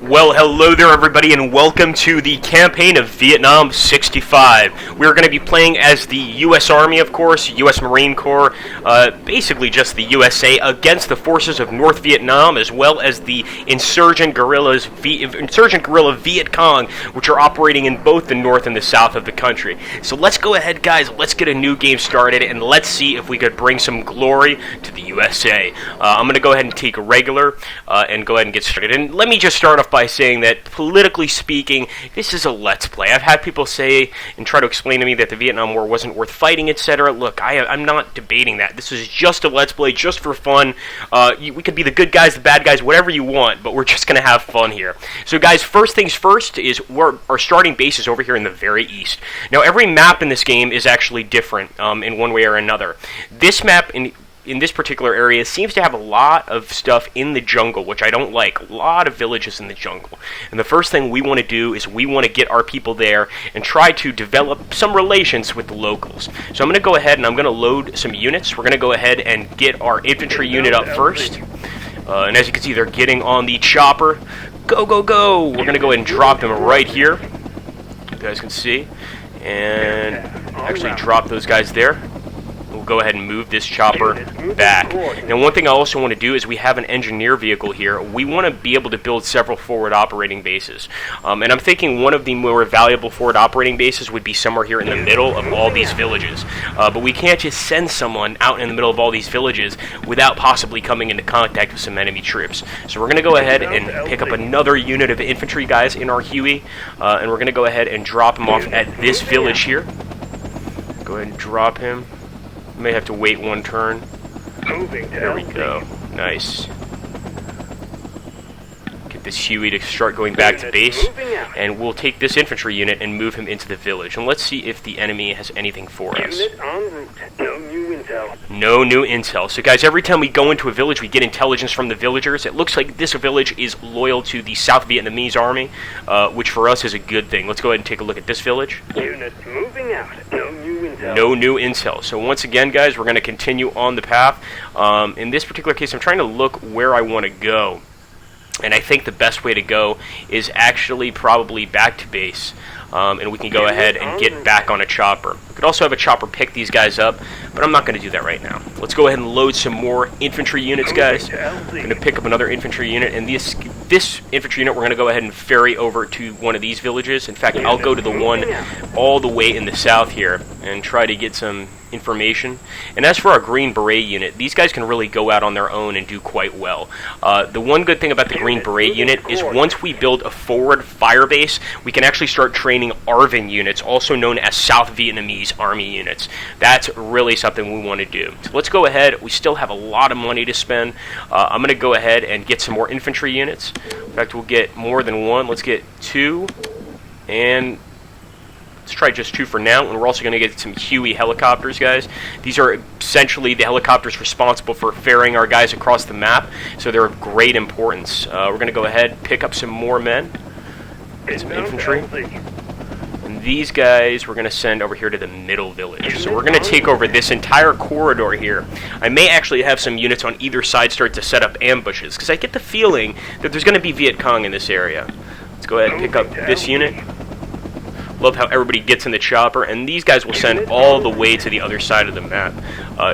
Well, hello there everybody, and welcome to the campaign of Vietnam 65. We're going to be playing as the U.S. Army, of course, U.S. Marine Corps, basically just the USA, against the forces of North Vietnam, as well as the insurgent guerrilla Viet Cong, which are operating in both the north and the south of the country. So let's go ahead, guys, let's get a new game started, and let's see if we could bring some glory to the USA. I'm going to go ahead and take a regular, and go ahead and get started. And let me just start off by saying that, politically speaking, this is a let's play. I've had people say and try to explain to me that the Vietnam War wasn't worth fighting, etc. Look, I'm not debating that. This is just a let's play, just for fun. We could be the good guys, the bad guys, whatever you want, but we're just going to have fun here. So guys, first things first is our starting base is over here in the very east. Now, every map in this game is actually different in one way or another. This map in this particular area seems to have a lot of stuff in the jungle, which I don't like. A lot of villages in the jungle. And the first thing we want to do is we want to get our people there and try to develop some relations with the locals. So I'm going to go ahead and I'm going to load some units. We're going to go ahead and get our infantry unit up first. And as you can see, they're getting on the chopper. Go, go, go! We're going to go ahead and drop them right here. You guys can see. And actually drop those guys there. We'll go ahead and move this chopper back. Now, one thing I also want to do is we have an engineer vehicle here. We want to be able to build several forward operating bases. And I'm thinking one of the more valuable forward operating bases would be somewhere here in the middle of all these villages. But we can't just send someone out in the middle of all these villages without possibly coming into contact with some enemy troops. So we're going to go ahead and pick up another unit of infantry guys in our Huey. And we're going to go ahead and drop him off at this village here. Go ahead and drop him. May have to wait one turn. There we go. Nice. Get this Huey to start going back to base, and we'll take this infantry unit and move him into the village. And let's see if the enemy has anything for us. No new intel. So guys, every time we go into a village, we get intelligence from the villagers. It looks like this village is loyal to the South Vietnamese army, which for us is a good thing. Let's go ahead and take a look at this village. Units moving out. No new intel. So once again, guys, we're going to continue on the path. In this particular case, I'm trying to look where I want to go. And I think the best way to go is actually probably back to base. And we can go ahead and get back on a chopper. We could also have a chopper pick these guys up, but I'm not going to do that right now. Let's go ahead and load some more infantry units, guys. I'm going to pick up another infantry unit, and this infantry unit we're going to go ahead and ferry over to one of these villages. In fact, I'll go to the one all the way in the south here and try to get some information. And as for our Green Beret unit, these guys can really go out on their own and do quite well. The one good thing about the Green Beret unit is once we build a forward fire base, we can actually start training ARVN units, also known as South Vietnamese Army units. That's really something we want to do. So let's go ahead. We still have a lot of money to spend. I'm going to go ahead and get some more infantry units. In fact, we'll get more than one. Let's get two, and let's try just two for now, and we're also going to get some Huey helicopters, guys. These are essentially the helicopters responsible for ferrying our guys across the map, so they're of great importance. We're going to go ahead and pick up some more men, get some infantry. And these guys we're going to send over here to the middle village. So we're going to take over this entire corridor here. I may actually have some units on either side start to set up ambushes, because I get the feeling that there's going to be Viet Cong in this area. Let's go ahead and pick up this unit. Love how everybody gets in the chopper, and these guys will send all the way to the other side of the map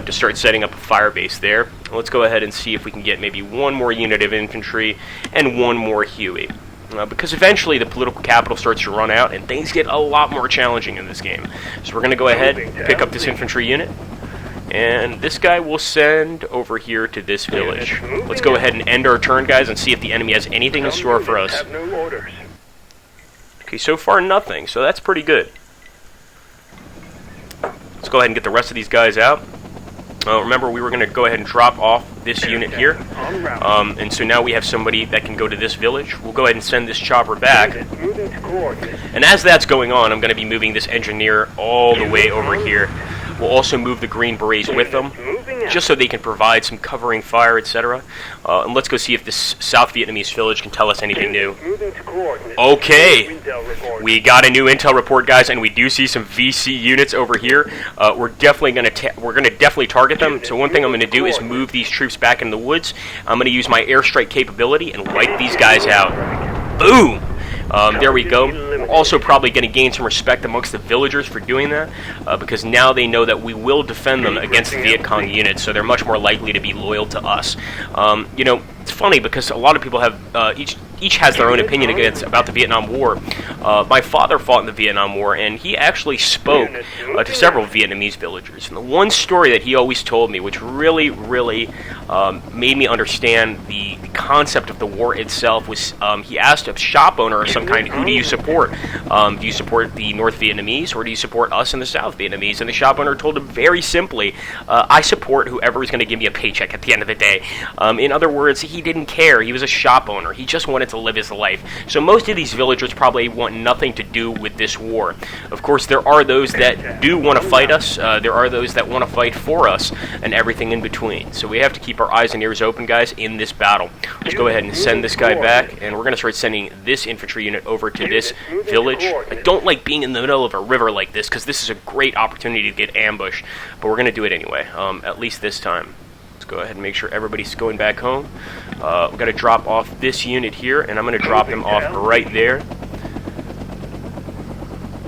to start setting up a fire base there. Let's go ahead and see if we can get maybe one more unit of infantry and one more Huey. Because eventually the political capital starts to run out and things get a lot more challenging in this game. So we're going to go ahead and pick up this infantry unit. And this guy will send over here to this village. Let's go ahead and end our turn, guys, and see if the enemy has anything in store for us. Okay, so far nothing, so that's pretty good. Let's go ahead and get the rest of these guys out. Remember, we were going to go ahead and drop off this unit here. And so now we have somebody that can go to this village. We'll go ahead and send this chopper back. And as that's going on, I'm going to be moving this engineer all the way over here. We'll also move the Green Berets with them, just so they can provide some covering fire, etc. And let's go see if this South Vietnamese village can tell us anything new. Okay, we got a new intel report, guys, and we do see some VC units over here. We're definitely going to target them. So one thing I'm going to do is move these troops back in the woods. I'm going to use my airstrike capability and wipe these guys out. Boom! There we go. We're also probably going to gain some respect amongst the villagers for doing that, because now they know that we will defend them against the Viet Cong units, so they're much more likely to be loyal to us. You know, it's funny because a lot of people have each has their own opinion about the Vietnam War. My father fought in the Vietnam War, and he actually spoke to several Vietnamese villagers. And the one story that he always told me, which really, really made me understand the concept of the war itself, was he asked a shop owner of some kind, who do you support? Do you support the North Vietnamese, or do you support us in the South Vietnamese? And the shop owner told him very simply, I support whoever is going to give me a paycheck at the end of the day. In other words, he didn't care. He was a shop owner. He just wanted to live his life. So most of these villagers probably want nothing to do with this war. Of course, there are those that do want to fight us. There are those that want to fight for us, and everything in between. So we have to keep our eyes and ears open, guys, in this battle. Let's go ahead and send this guy back, and we're going to start sending this infantry unit over to this village. I don't like being in the middle of a river like this, because this is a great opportunity to get ambushed, but we're going to do it anyway, at least this time. Go ahead and make sure everybody's going back home. We've got to drop off this unit here, and I'm going to drop them off right there.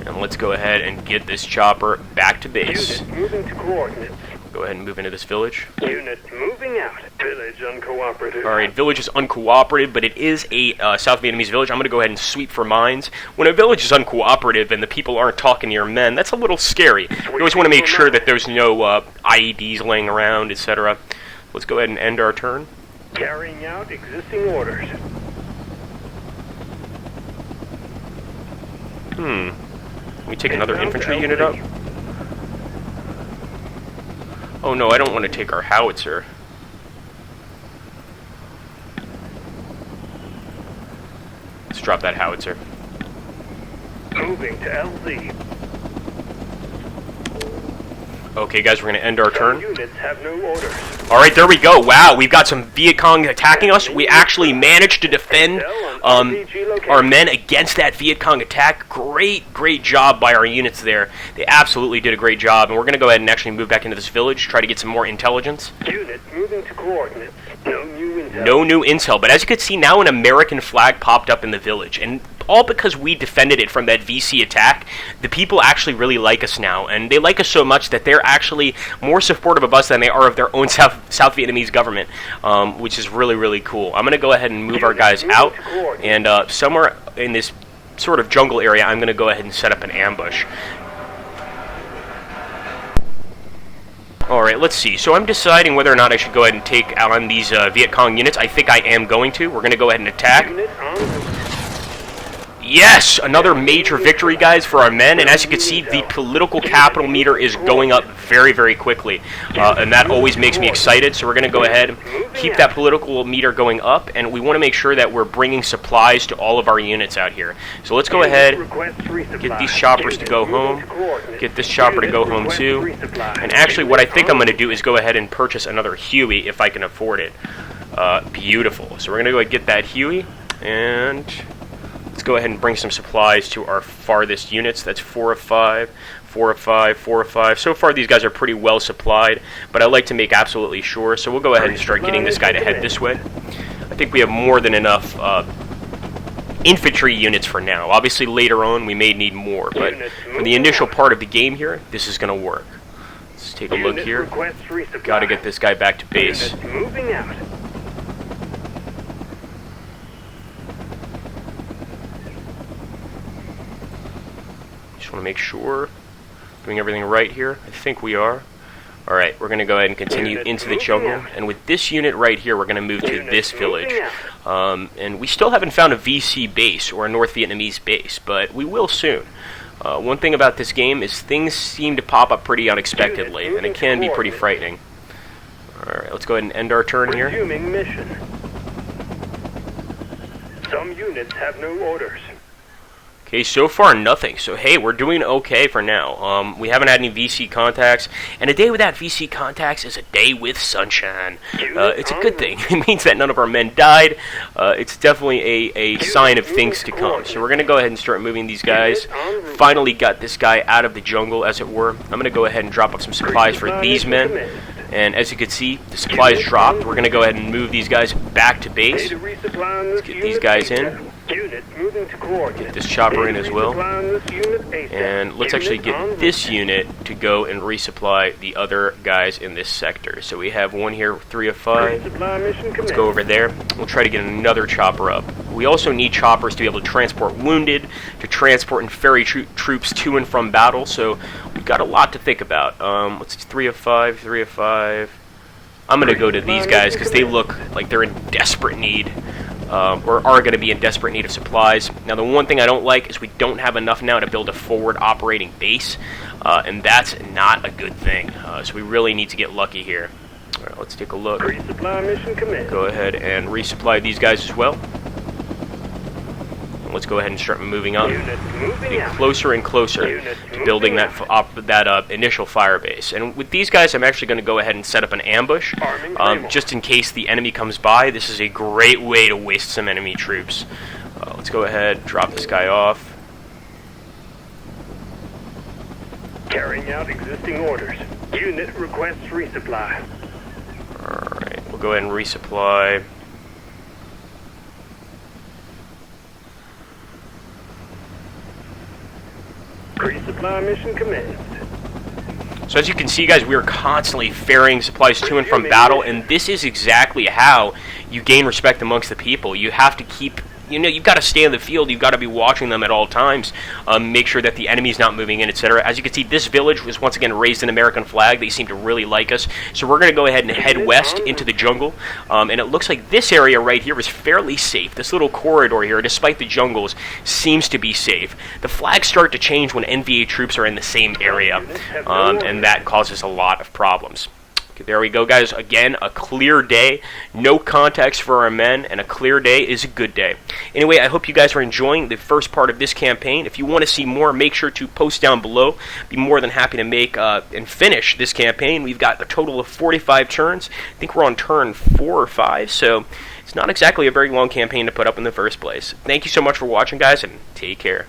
And let's go ahead and get this chopper back to base. Unit moving to coordinates. Go ahead and move into this village. Unit moving out. Village uncooperative. Alright, village is uncooperative, but it is a South Vietnamese village. I'm going to go ahead and sweep for mines. When a village is uncooperative and the people aren't talking to your men, that's a little scary. You always want to make sure that there's no IEDs laying around, etc. Let's go ahead and end our turn. Carrying out existing orders. Can we take another infantry unit up? Oh no, I don't want to take our howitzer. Let's drop that howitzer. Moving to LZ. Okay, guys, we're going to end our turn. Units have no orders. Alright, there we go. Wow, we've got some Viet Cong attacking us. We actually managed to defend our men against that Viet Cong attack. Great job by our units there. They absolutely did a great job, and we're going to go ahead and actually move back into this village, try to get some more intelligence. Unit moving to coordinates. No new intel. No new intel, but as you can see, now an American flag popped up in the village, and all because we defended it from that VC attack. The people actually really like us now, and they like us so much that they're actually more supportive of us than they are of their own South Vietnamese government, which is really cool. I'm going to go ahead and move our guys out, and somewhere in this sort of jungle area, I'm going to go ahead and set up an ambush. Alright, let's see. So I'm deciding whether or not I should go ahead and take out on these Viet Cong units. I think I am going to. We're going to go ahead and attack. Yes! Another major victory, guys, for our men. And as you can see, the political capital meter is going up very quickly. And that always makes me excited. So we're going to go ahead and keep that political meter going up. And we want to make sure that we're bringing supplies to all of our units out here. So let's go ahead, get these choppers to go home. Get this chopper to go home, too. And actually, what I think I'm going to do is go ahead and purchase another Huey if I can afford it. Beautiful. So we're going to go ahead and get that Huey. And let's go ahead and bring some supplies to our farthest units. That's 4 of 5, 4 of 5, 4 of 5. So far, these guys are pretty well supplied, but I like to make absolutely sure. So we'll go ahead and start getting this guy to head this way. I think we have more than enough infantry units for now. Obviously, later on, we may need more, but for the initial part of the game here, this is going to work. Let's take a look here. Got to get this guy back to base. Moving out. Just want to make sure doing everything right here. I think we are. Alright, we're going to go ahead and continue into the jungle. And with this unit right here, we're going to move to this village. And we still haven't found a VC base or a North Vietnamese base, but we will soon. One thing about this game is things seem to pop up pretty unexpectedly, and it can be pretty frightening. Alright, let's go ahead and end our turn here. Resuming mission. Some units have no orders. Okay, so far nothing. So hey, we're doing okay for now. We haven't had any VC contacts, and a day without VC contacts is a day with sunshine. It's a good thing. It means that none of our men died. It's definitely a sign of things to come. So we're going to go ahead and start moving these guys. Finally got this guy out of the jungle, as it were. I'm going to go ahead and drop off some supplies for these men. And as you can see, the supplies dropped. We're going to go ahead and move these guys back to base. Let's get these guys in. Units moving to coordinates. Get this chopper in as well. Resupply on this unit ASAP. And let's actually Units on get this route. unit to go and resupply the other guys in this sector. So we have one here, 3 of 5. Resupply mission Let's go over there. We'll try to get another chopper up. We also need choppers to be able to transport wounded, to transport and ferry troops to and from battle. So we've got a lot to think about. Let's see, 3 of 5, 3 of 5. I'm going to go to these guys because they look like they're in desperate need, or are going to be in desperate need of supplies. Now, the one thing I don't like is we don't have enough now to build a forward operating base, and that's not a good thing. So we really need to get lucky here. All right, let's take a look. Resupply mission commenced. Go ahead and resupply these guys as well. Let's go ahead and start moving on. Units moving Getting out. closer and closer Units to building moving that initial fire base. And with these guys, I'm actually going to go ahead and set up an ambush, Arming Claymore. just in case the enemy comes by. This is a great way to waste some enemy troops. Let's go ahead, drop this guy off. Carrying out existing orders. Unit requests resupply. Alright, we'll go ahead and resupply. Resupply mission commenced. So as you can see, guys, we are constantly ferrying supplies to and from battle, and this is exactly how you gain respect amongst the people. You have to keep, you've got to stay in the field, you've got to be watching them at all times, make sure that the enemy's not moving in, etc. As you can see, this village was once again raised an American flag. They seem to really like us. So we're going to go ahead and head west into the jungle, and it looks like this area right here is fairly safe. This little corridor here, despite the jungles, seems to be safe. The flags start to change when NVA troops are in the same area, and that causes a lot of problems. There we go, guys. Again, a clear day. No contacts for our men, and a clear day is a good day. Anyway, I hope you guys are enjoying the first part of this campaign. If you want to see more, make sure to post down below. Be more than happy to make and finish this campaign. We've got a total of 45 turns. I think we're on turn 4 or 5, so it's not exactly a very long campaign to put up in the first place. Thank you so much for watching, guys, and take care.